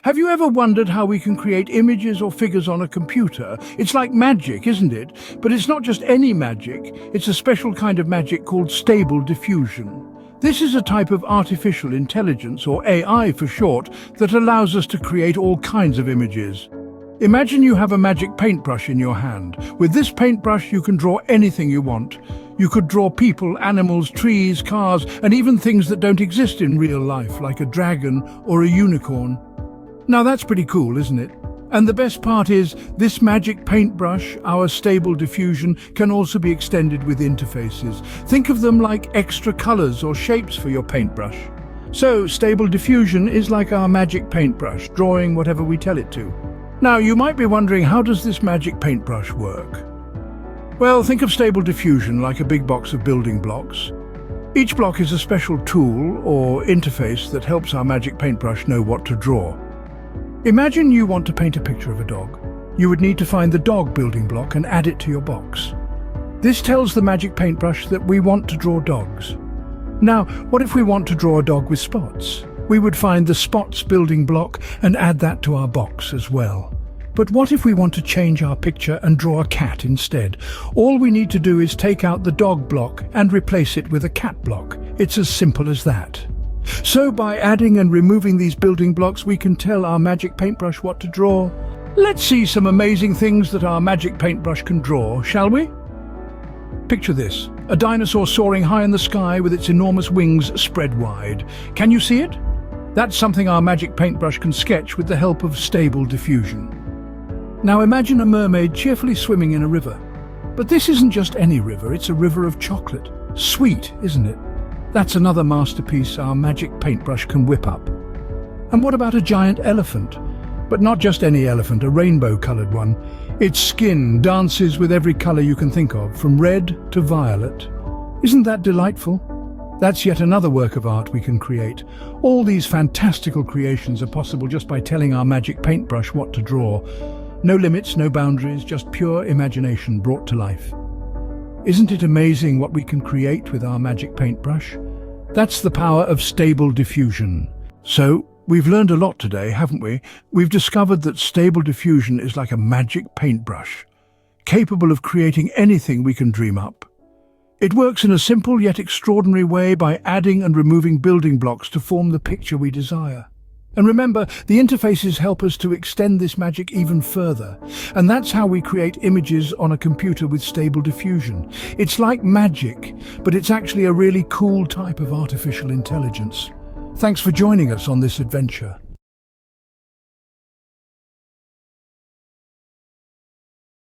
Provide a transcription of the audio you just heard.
Have you ever wondered how we can create images or figures on a computer? It's like magic, isn't it? But it's not just any magic, it's a special kind of magic called stable diffusion. This is a type of artificial intelligence, or AI for short, that allows us to create all kinds of images. Imagine you have a magic paintbrush in your hand. With this paintbrush you can draw anything you want. You could draw people, animals, trees, cars, and even things that don't exist in real life, like a dragon or a unicorn. Now that's pretty cool, isn't it? And the best part is, this magic paintbrush, our stable diffusion, can also be extended with interfaces. Think of them like extra colors or shapes for your paintbrush. So, stable diffusion is like our magic paintbrush, drawing whatever we tell it to. Now, you might be wondering, how does this magic paintbrush work? Well, think of stable diffusion like a big box of building blocks. Each block is a special tool or interface that helps our magic paintbrush know what to draw. Imagine you want to paint a picture of a dog. You would need to find the dog building block and add it to your box. This tells the magic paintbrush that we want to draw dogs. Now, what if we want to draw a dog with spots? We would find the spots building block and add that to our box as well. But what if we want to change our picture and draw a cat instead? All we need to do is take out the dog block and replace it with a cat block. It's as simple as that. So by adding and removing these building blocks, we can tell our magic paintbrush what to draw. Let's see some amazing things that our magic paintbrush can draw, shall we? Picture this, a dinosaur soaring high in the sky with its enormous wings spread wide. Can you see it? That's something our magic paintbrush can sketch with the help of stable diffusion. Now imagine a mermaid cheerfully swimming in a river. But this isn't just any river, it's a river of chocolate. Sweet, isn't it? That's another masterpiece our magic paintbrush can whip up. And what about a giant elephant? But not just any elephant, a rainbow-coloured one. Its skin dances with every colour you can think of, from red to violet. Isn't that delightful? That's yet another work of art we can create. All these fantastical creations are possible just by telling our magic paintbrush what to draw. No limits, no boundaries, just pure imagination brought to life. Isn't it amazing what we can create with our magic paintbrush? That's the power of stable diffusion. So, we've learned a lot today, haven't we? We've discovered that stable diffusion is like a magic paintbrush, capable of creating anything we can dream up. It works in a simple yet extraordinary way by adding and removing building blocks to form the picture we desire. And remember, the interfaces help us to extend this magic even further. And that's how we create images on a computer with stable diffusion. It's like magic, but it's actually a really cool type of artificial intelligence. Thanks for joining us on this adventure.